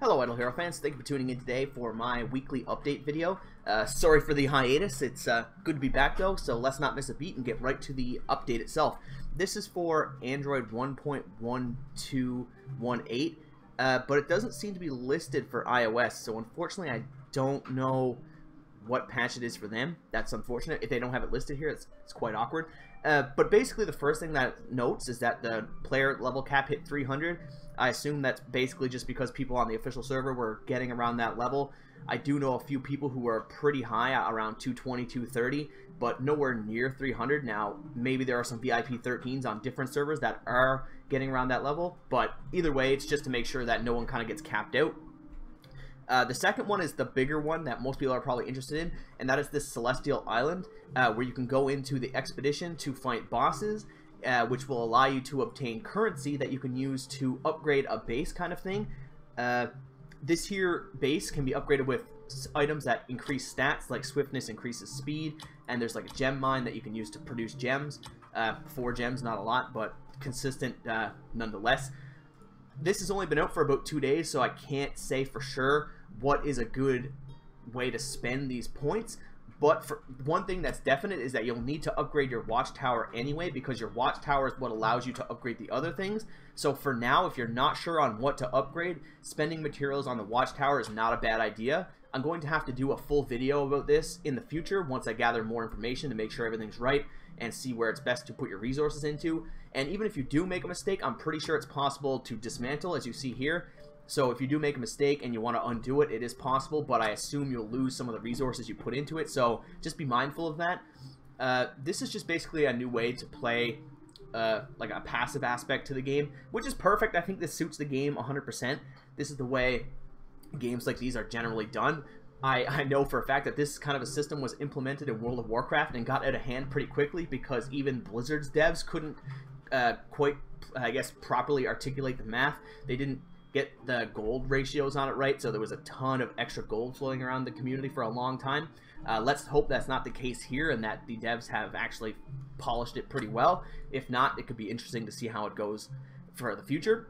Hello Idle Hero fans, thank you for tuning in today for my weekly update video. Sorry for the hiatus, it's good to be back though, so let's not miss a beat and get right to the update itself. This is for Android 1.12.18, but it doesn't seem to be listed for iOS, so unfortunately I don't know what patch it is for them. That's unfortunate. If they don't have it listed here, it's quite awkward. But basically the first thing that it notes is that the player level cap hit 300. I assume that's basically just because people on the official server were getting around that level. I do know a few people who are pretty high, around 220, 230, but nowhere near 300. Now, maybe there are some VIP 13s on different servers that are getting around that level, but either way, it's just to make sure that no one kind of gets capped out. The second one is the bigger one that most people are probably interested in, and that is this Celestial Island, where you can go into the expedition to fight bosses, which will allow you to obtain currency that you can use to upgrade a base kind of thing. This here base can be upgraded with items that increase stats, like swiftness increases speed, and there's like a gem mine that you can use to produce gems. 4 gems, not a lot, but consistent nonetheless. This has only been out for about 2 days, so I can't say for sure what is a good way to spend these points. But for one thing that's definite is that you'll need to upgrade your watchtower anyway, because your watchtower is what allows you to upgrade the other things. So for now, if you're not sure on what to upgrade, spending materials on the watchtower is not a bad idea. I'm going to have to do a full video about this in the future once I gather more information to make sure everything's right and see where it's best to put your resources into. And even if you do make a mistake, I'm pretty sure it's possible to dismantle, as you see here. So if you do make a mistake and you want to undo it, it is possible, but I assume you'll lose some of the resources you put into it, so just be mindful of that. This is just basically a new way to play like a passive aspect to the game, which is perfect. I think this suits the game 100%. This is the way games like these are generally done. I know for a fact that this kind of a system was implemented in World of Warcraft and got out of hand pretty quickly because even Blizzard's devs couldn't quite, I guess, properly articulate the math. They didn't get the gold ratios on it right, so there was a ton of extra gold flowing around the community for a long time. Let's hope that's not the case here and that the devs have actually polished it pretty well. If not, it could be interesting to see how it goes for the future.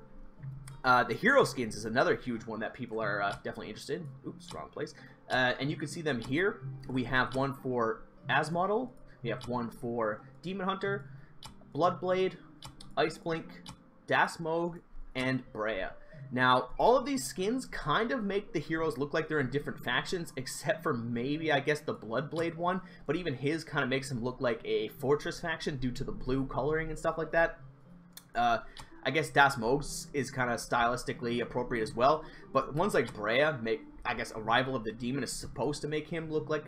The hero skins is another huge one that people are definitely interested in. Oops, wrong place. And you can see them here. We have one for Asmodel, we have one for Demon Hunter, Bloodblade, Iceblink, Dasmog, and Brea. Now, all of these skins kind of make the heroes look like they're in different factions, except for maybe, I guess, the Bloodblade one, but even his kind of makes him look like a Fortress faction due to the blue coloring and stuff like that. I guess Dasmog's is kind of stylistically appropriate as well, but ones like Brea make, I guess, Arrival of the Demon is supposed to make him look like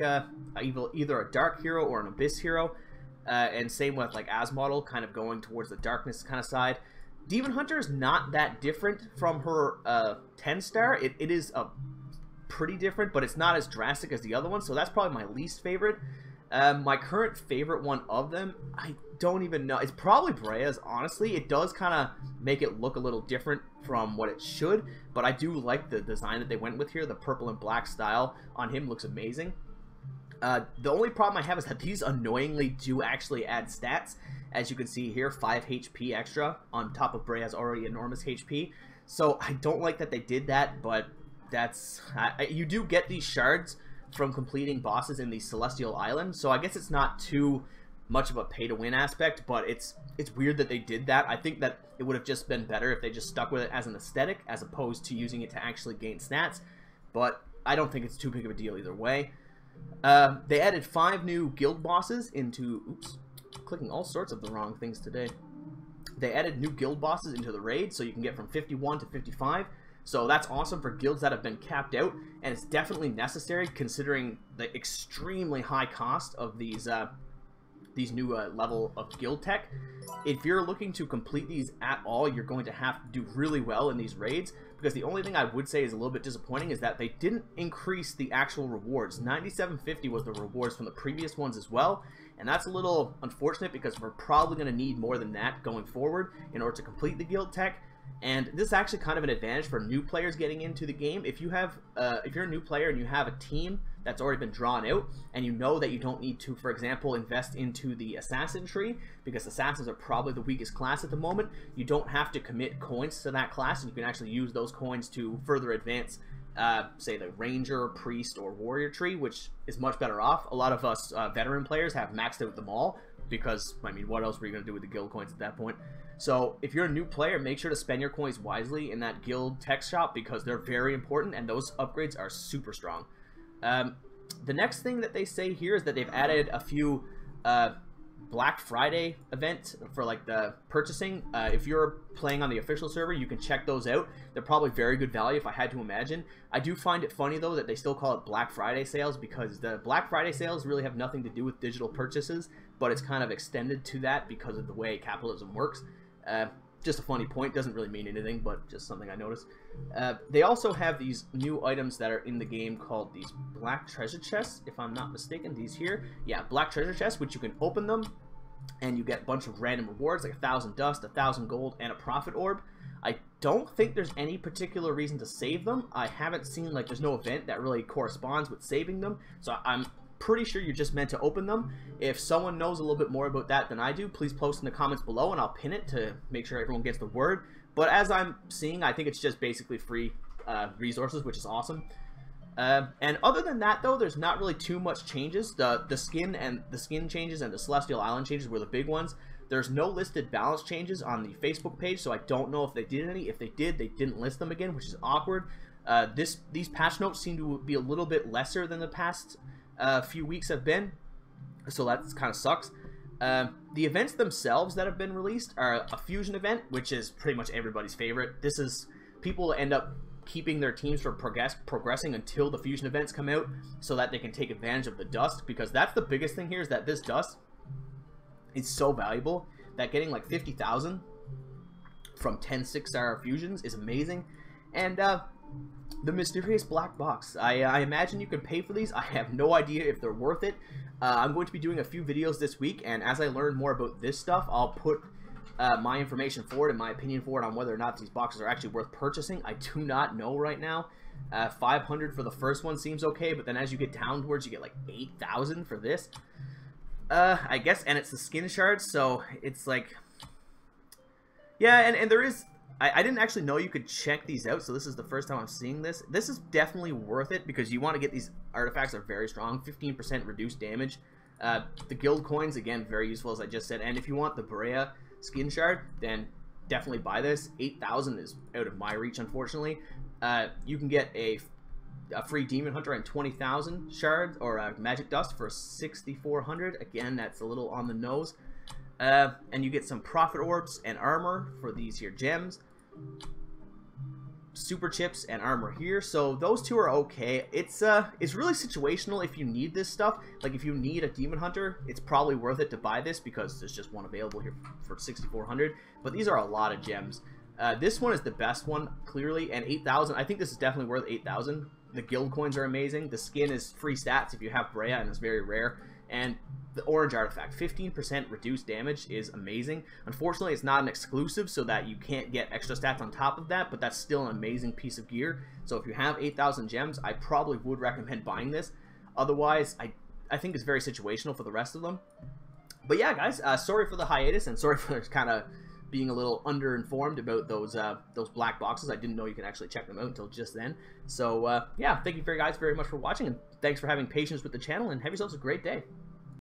either a dark hero or an abyss hero, and same with like Asmodel, kind of going towards the darkness kind of side. Demon Hunter is not that different from her 10-star. It is pretty different, but it's not as drastic as the other one, so that's probably my least favorite. My current favorite one of them, I don't even know. It's probably Brea's, honestly. It does kind of make it look a little different from what it should, but I do like the design that they went with here. The purple and black style on him looks amazing. The only problem I have is that these annoyingly do actually add stats. As you can see here, 5 HP extra on top of Brea's already enormous HP. So I don't like that they did that, but that's... you do get these shards from completing bosses in the Celestial Island, so I guess it's not too much of a pay-to-win aspect, but it's weird that they did that. I think that it would have just been better if they just stuck with it as an aesthetic, as opposed to using it to actually gain stats, but I don't think it's too big of a deal either way. They added 5 new guild bosses into... Oops. Clicking all sorts of the wrong things today. They added new guild bosses into the raid, so you can get from 51 to 55. So that's awesome for guilds that have been capped out, and it's definitely necessary considering the extremely high cost of these new level of guild tech. If you're looking to complete these at all, you're going to have to do really well in these raids, because the only thing I would say is a little bit disappointing is that they didn't increase the actual rewards. 97.50 was the rewards from the previous ones as well, and that's a little unfortunate because we're probably going to need more than that going forward in order to complete the guild tech. And this is actually kind of an advantage for new players getting into the game. If you have, if you're a new player and you have a team that's already been drawn out, and you know that you don't need to, for example, invest into the assassin tree, because assassins are probably the weakest class at the moment. You don't have to commit coins to that class, and you can actually use those coins to further advance, say, the ranger, priest, or warrior tree, which is much better off. A lot of us veteran players have maxed out them all, because, I mean, what else were you going to do with the guild coins at that point? So if you're a new player, make sure to spend your coins wisely in that guild tech shop, because they're very important, and those upgrades are super strong. The next thing that they say here is that they've added a few Black Friday events for like the purchasing. If you're playing on the official server, you can check those out. They're probably very good value, if I had to imagine. I do find it funny though that they still call it Black Friday sales, because the Black Friday sales really have nothing to do with digital purchases, but it's kind of extended to that because of the way capitalism works. Just a funny point, doesn't really mean anything, but just something I noticed. They also have these new items that are in the game called these black treasure chests, if I'm not mistaken. These here, yeah, black treasure chests, which you can open them and you get a bunch of random rewards, like 1,000 dust, 1,000 gold, and a profit orb. I don't think there's any particular reason to save them. I haven't seen, like, there's no event that really corresponds with saving them, so I'm pretty sure you're just meant to open them. If someone knows a little bit more about that than I do, please post in the comments below and I'll pin it to make sure everyone gets the word. But as I'm seeing, I think it's just basically free resources, which is awesome. And other than that, though, there's not really too much changes. The skin changes and the Celestial Island changes were the big ones. There's no listed balance changes on the Facebook page, so I don't know if they did any. If they did, they didn't list them again, which is awkward. These patch notes seem to be a little bit lesser than the past few weeks have been, so that kind of sucks. The events themselves that have been released are a fusion event, which is pretty much everybody's favorite. This is people end up keeping their teams from progressing until the fusion events come out, so that they can take advantage of the dust, because that's the biggest thing here, is that this dust is so valuable that getting like 50,000 from 10 6-star fusions is amazing. And the mysterious black box, I imagine you can pay for these. I have no idea if they're worth it. I'm going to be doing a few videos this week, and as I learn more about this stuff, I'll put my information forward and my opinion forward on whether or not these boxes are actually worth purchasing. I do not know right now. 500 for the first one seems okay, but then as you get downwards, you get like 8,000 for this. I guess, and it's the skin shards, so it's like, yeah, and there is, I didn't actually know you could check these out, so this is the first time I'm seeing this. This is definitely worth it, because you want to get these artifacts that are very strong, 15% reduced damage. The guild coins, again, very useful, as I just said, and if you want the Berea skin shard, then definitely buy this. 8,000 is out of my reach, unfortunately. You can get a free demon hunter and 20,000 shards or magic dust for 6,400. Again, that's a little on the nose. And you get some profit orbs and armor for these here gems, super chips and armor here. So those two are okay. It's really situational if you need this stuff. Like if you need a demon hunter, it's probably worth it to buy this, because there's just one available here for 6,400. But these are a lot of gems. This one is the best one, clearly, and 8,000. I think this is definitely worth 8,000. The guild coins are amazing. The skin is free stats if you have Berea, and it's very rare. And the orange artifact, 15% reduced damage, is amazing. Unfortunately, it's not an exclusive, so that you can't get extra stats on top of that, but that's still an amazing piece of gear. So if you have 8,000 gems, I probably would recommend buying this. Otherwise, I think it's very situational for the rest of them. But yeah, guys, sorry for the hiatus, and sorry for kind of being a little underinformed about those black boxes. I didn't know you could actually check them out until just then. So yeah, thank you guys very much for watching, and thanks for having patience with the channel, and have yourselves a great day.